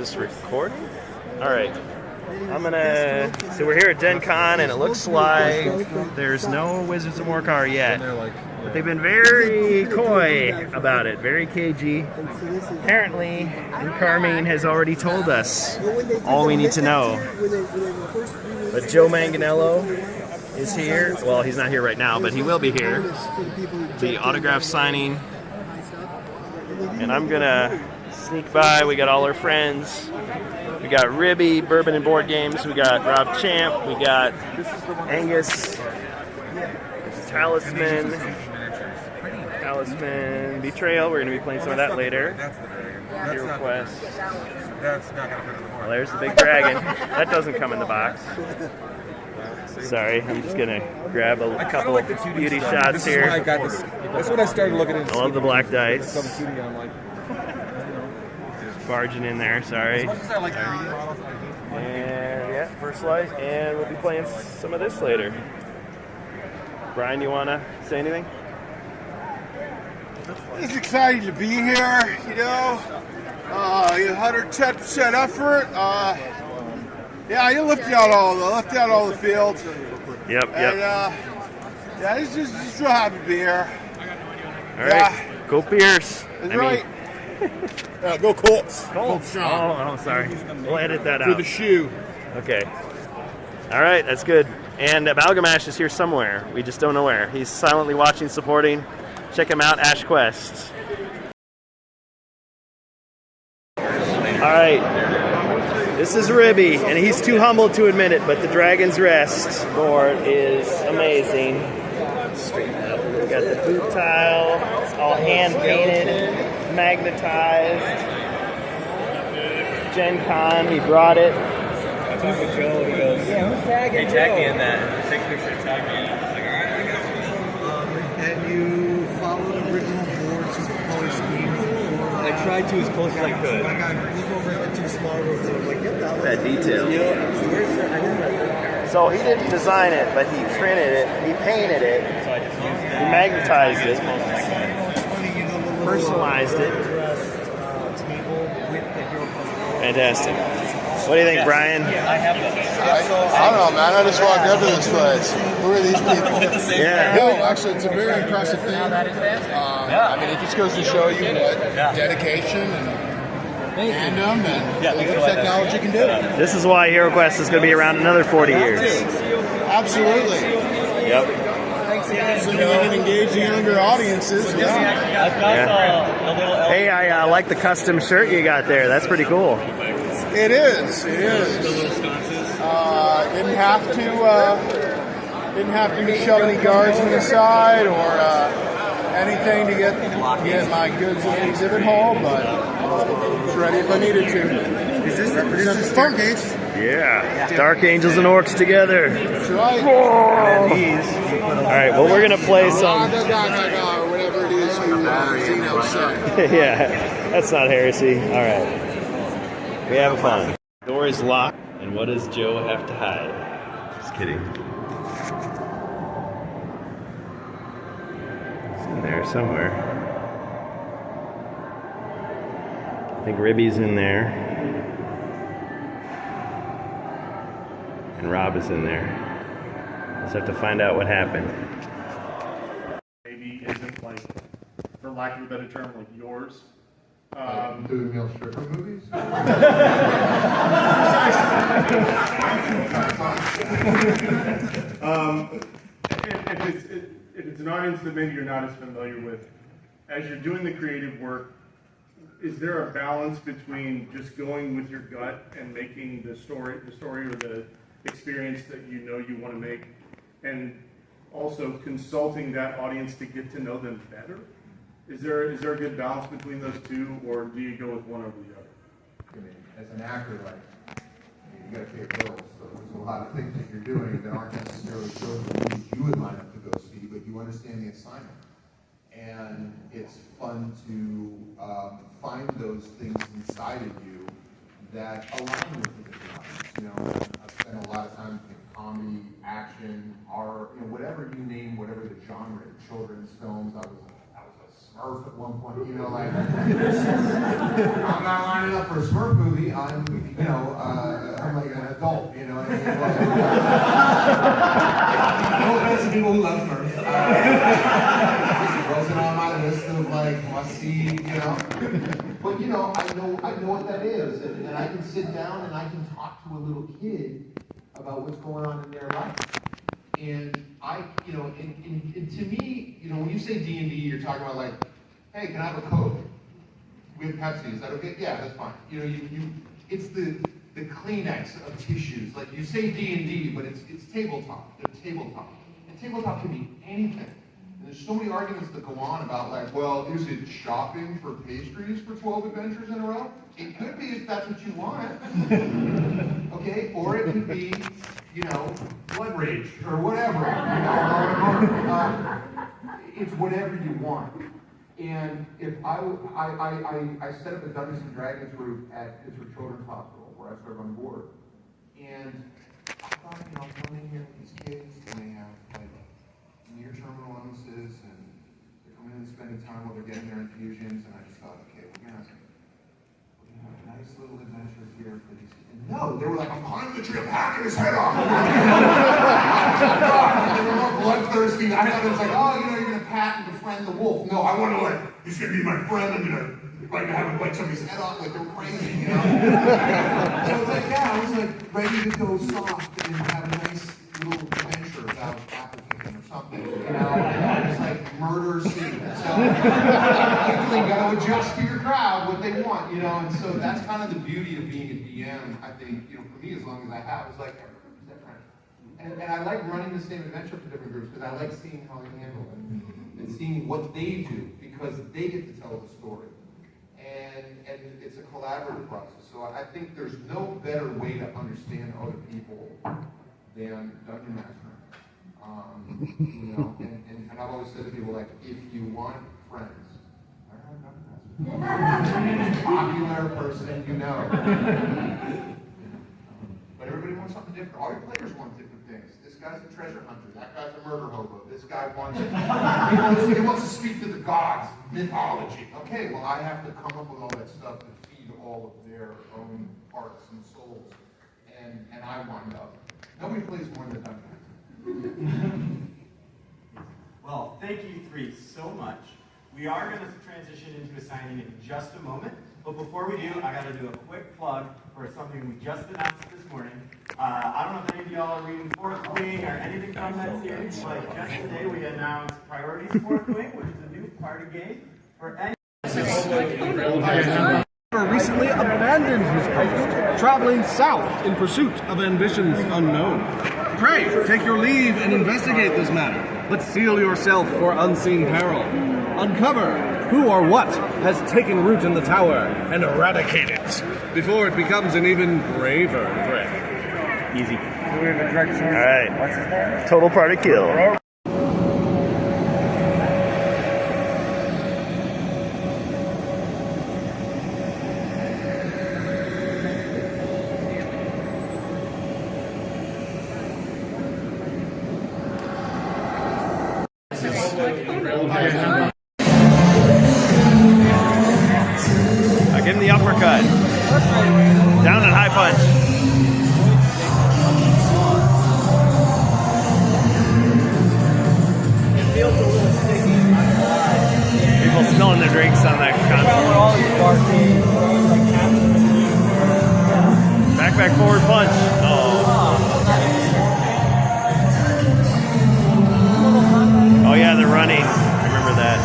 this recording? Alright. So we're here at GenCon, and it looks like there's no Wizards of Morcar yet. But they've been very coy about it, very cagey. Apparently, Carmine has already told us all we need to know. But Joe Manganiello is here. Well, he's not here right now, but he will be here. The autograph signing. And I'm gonna sneak by. We got all our friends. We got Ribby, Bourbon and Board Games. We got RobChamp. We got Angus, Talisman, Betrayal. We're going to be playing some of that later. HeroQuest. Well, there's the big dragon. That doesn't come in the box. Sorry, I'm just going to grab a couple of beauty shots here. That's what I started looking at. I love the black dice. Barging in there, sorry. And yeah, first light, and we'll be playing some of this later. Brian, you want to say anything? It's exciting to be here, you know. 110% effort. Yeah, you lifted out all the field. Yep. And, yeah, it's just real happy to be here. All right, go Pierce. That's right. Go Colts. Colts. Oh, sorry. We'll edit that out. For the shoe. Okay. All right, that's good. And Amalgamash is here somewhere. We just don't know where. He's silently watching, supporting. Check him out, HeroQuest. All right. This is Ribby, and he's too humble to admit it, but the Dragon's Rest board is amazing. We got the boot tile. It's all hand-painted, magnetized. GenCon, he brought it. He goes, hey, tag me in that. Take a picture, tag me in it. And you follow the original boards and color schemes. I tried to as close as I could. I got look over at the two small rooms, so I was like, yep, That detail. Yeah. So he didn't design it, but he printed it, he painted it, So I just used it. he magnetized it, Personalized it. table with the HeroQuest. Fantastic. What do you think, Brian? I don't know, man. I just walked up to this place. Who are these people? Yeah. No, actually, it's a very impressive thing. I mean, it just goes to show you what dedication and fandom and what technology can do. This is why HeroQuest is going to be around another 40 years. Absolutely. Yep. So you can engage the younger audiences. Yeah. Hey, I like the custom shirt you got there. That's pretty cool. It is. Didn't have to shove any guards on the side or anything to get my goods in the exhibit hall, but I was ready if I needed to. Is this Dark Age? Yeah. Dark Angels and Orcs together. That's right. All right, well, we're going to play some... Or whatever it is Zeno said. Yeah, that's not heresy. All right. We have fun. The door is locked, and what does Joe have to hide? Just kidding. It's in there somewhere. I think Ribby's in there. And Rob is in there. Just have to find out what happened. Maybe isn't like, for lack of a better term, like yours. Doing Neil Stripper movies? If it's an audience that maybe you're not as familiar with, as you're doing the creative work, is there a balance between just going with your gut and making the story or the experience that you know you want to make, and also consulting that audience to get to know them better? Is there a good balance between those two, or do you go with one over the other? I mean, as an actor, like, you got to pay bills, so there's a lot of things that you're doing that aren't necessarily shows the movies you would line up to go see, but you understand the assignment. And it's fun to find those things inside of you that align with the different audience. You know, I've spent a lot of time in comedy, action, art, you know, whatever you name, whatever the genre, children's films. I was a Smurf at one point, you know, like, I'm not lining up for a Smurf movie, I'm, you know, I'm like an adult, you know what I mean? No offense to people who love Smurfs. It wasn't on my list of, like, must-see, you know? But, you know, I know what that is, and I can sit down and I can talk to a little kid about what's going on in their life. And you know, and to me, you know, when you say D&D, you're talking about like, hey, can I have a Coke? We have Pepsi, is that okay? Yeah, that's fine. You know, it's the Kleenex of tissues. Like you say D&D, but it's tabletop. They're tabletop. And tabletop can be anything. And there's so many arguments that go on about like, well, is it shopping for pastries for 12 adventures in a row? It could be if that's what you want. Okay, or it could be, you know, blood rage or whatever. You know, it's whatever you want. And if I set up a Dungeons and Dragons group at Pittsburgh Children's Hospital where I serve on the board, and I thought, you know, coming in here with these kids and they have like near-terminal illnesses and they're coming in and spending time while they're getting their infusions, and I just thought, okay, we're gonna have nice little adventures here for these. And no, they were like, I'm climbing the tree, I'm hacking his head off. They were more bloodthirsty. I thought it was like, oh, you know, you're gonna pat and befriend the wolf. No, I want to like, he's gonna be my friend. I'm gonna like have him bite somebody's head off. Like they're crazy, you know. So it's like, yeah, I was like ready to go soft and have a nice little adventure about apple picking or something. You know, it's like murder scene. So you got to adjust to your crowd what they want, you know. And so that's kind of the beauty of being a DM. I think, you know, for me, as long as I have, it's like every group is different. And I like running the same adventure for different groups because I like seeing how they handle it and seeing what they do because they get to tell the story. And it's a collaborative process. So I think there's no better way to understand other people than Dungeon Master. You know, and I've always said to people, like, if you want friends, popular person you know. But everybody wants something different. All your players want different things. This guy's a treasure hunter. That guy's a murder hobo. This guy wants he wants to speak to the gods, mythology. Okay, well, I have to come up with all that stuff to feed all of their own hearts and souls. And I wind up. Nobody plays more than Dungeon. Well, thank you three so much. We are going to transition into a signing in just a moment, but before we do, I got to do a quick plug for something we just announced this morning. I don't know if any of y'all are reading Fourth Wing or anything from that series, but just today we announced Priorities Fourth Wing, which is a new party game for any. Recently abandoned his post, traveling south in pursuit of ambitions unknown. Pray, take your leave and investigate this matter, but seal yourself for unseen peril. Uncover who or what has taken root in the tower and eradicate it before it becomes an even graver threat. Easy. Alright. What's his name? Total party kill. I give him the uppercut. Down and high punch. It feels a little sticky. People spilling their drinks on that console. Back forward punch. Oh yeah, they're running. I remember that.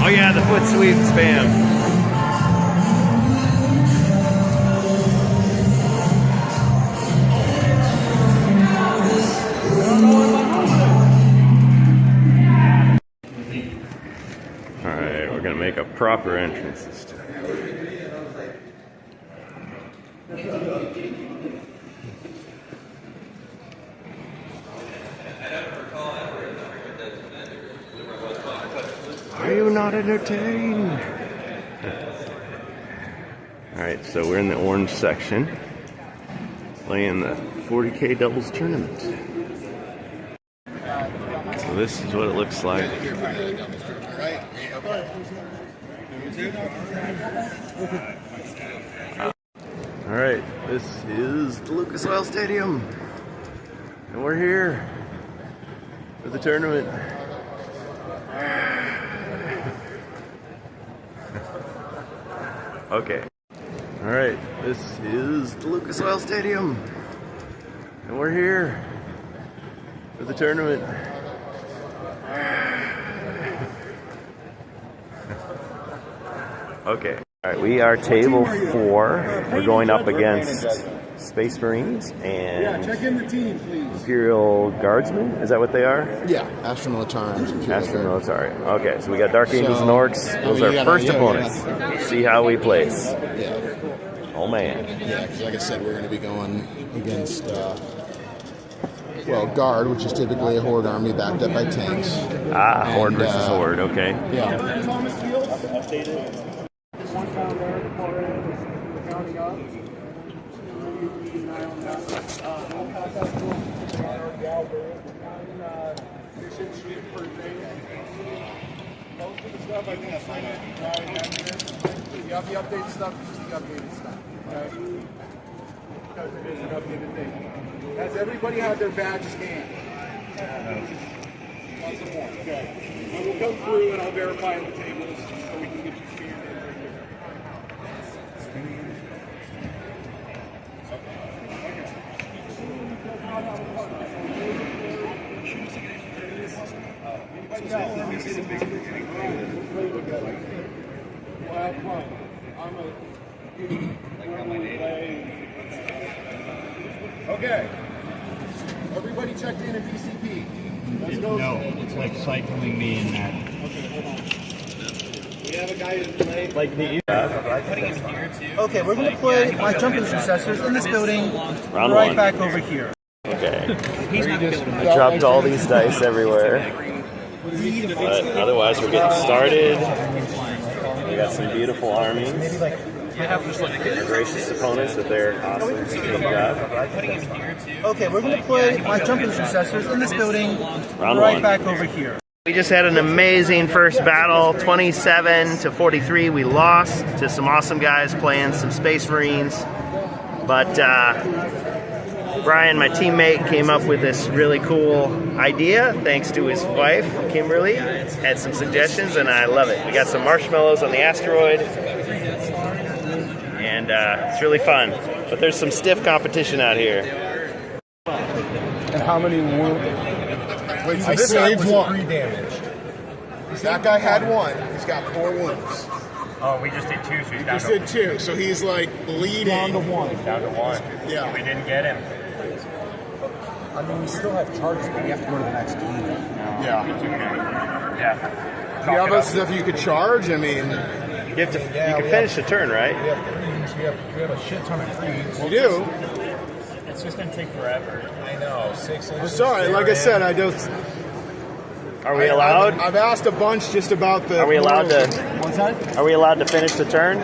Oh yeah, the foot sweep spam. Alright, we're gonna make a proper entrance this time. Are you not entertained? Alright, so we're in the orange section, playing the 40k doubles tournament. So this is what it looks like. Alright, this is the Lucas Oil Stadium, and we're here for the tournament. Okay. Alright, this is the Lucas Oil Stadium, and we're here for the tournament. Okay. Alright, we are table 4. We're going up against Space Marines and Check in the team, please. Imperial Guardsmen. Is that what they are? Yeah, Astro-Militaris. Astro-Militari. Okay, so we got Dark Angels and Orcs. Those are first opponents. See how we place. Yeah. Oh man. Yeah, because like I said, we're going to be going against, Guard, which is typically a Horde army backed up by tanks. Ah, Horde versus Horde, okay. Yeah. You have the updated stuff, use the updated stuff. Okay? Because it is an updated thing. Has everybody had their badge scanned? Want some more? Okay. I will come through and I'll verify the tables so we can get you scanned in right here. Well, have fun. Okay. Everybody checked in at BCP. Let's go. No, it's like cycling me in that. Okay, hold on. We have a guy who's delayed. Like the putting him here too. Okay, we're going to play my jumping successors in this building, Round right one. back over here. Okay. I dropped all these dice everywhere. But otherwise, we're getting started. We got some beautiful armies. Our gracious opponents with their awesome good job. Okay, we're going to play my jumping successors in this building, Round right one. back over here. We just had an amazing first battle, 27 to 43. We lost to some awesome guys playing some Space Marines. But Brian, my teammate, came up with this really cool idea, thanks to his wife, Kimberly. Had some suggestions, and I love it. We got some marshmallows on the asteroid, and it's really fun. But there's some stiff competition out here. And how many wounds? Wait, so this guy was 3 damage. That guy had 1. He's got 4 wounds. Oh, we just did 2, so he's down He did 2, so he's like bleeding. Down to 1. down to 1. Yeah. We didn't get him. I mean, we still have charges, but we have to go to the next game. Yeah. Yeah. Do you have us stuff you could charge? I mean, You have to. You can finish the turn, right? We have creeds, we have a shit ton of creeds. you do. It's just gonna take forever. I know, 6 inches. I'm sorry, like I said, I just... Are we allowed? I've asked a bunch just about the... Are we allowed to? What's that? Are we allowed to finish the turn?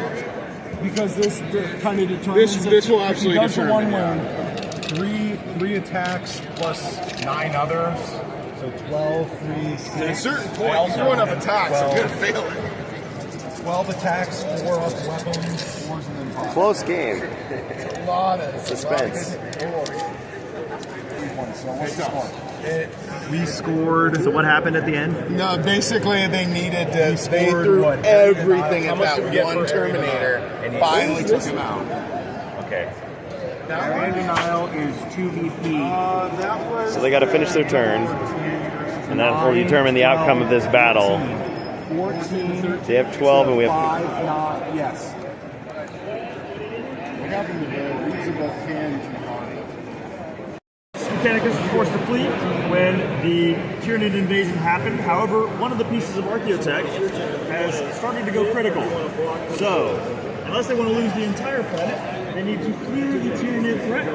Because this kind of determines. This will absolutely if he does determine, one wound, three attacks plus 9 others. So 12, 3, 6. At a certain point, you throw enough attacks, I'm going to fail it. 12 attacks, 4 up weapons, 4s and then 5. Close game. A lot of Suspense. We scored. So what happened at the end? No, basically they needed to... They scored threw what? everything at that one Terminator. Finally took him out. Okay. Land denial is 2 BP. So they got to finish their turn, and that will determine the outcome of this battle. 14. They have 12, and we have 5 not. Yes. What happened to the reasonable 10 to Mechanicus was forced to flee when the Tyranid invasion happened. However, one of the pieces of Archaeotech has started to go critical. So, unless they want to lose the entire planet, they need to clear the Tyranid threat.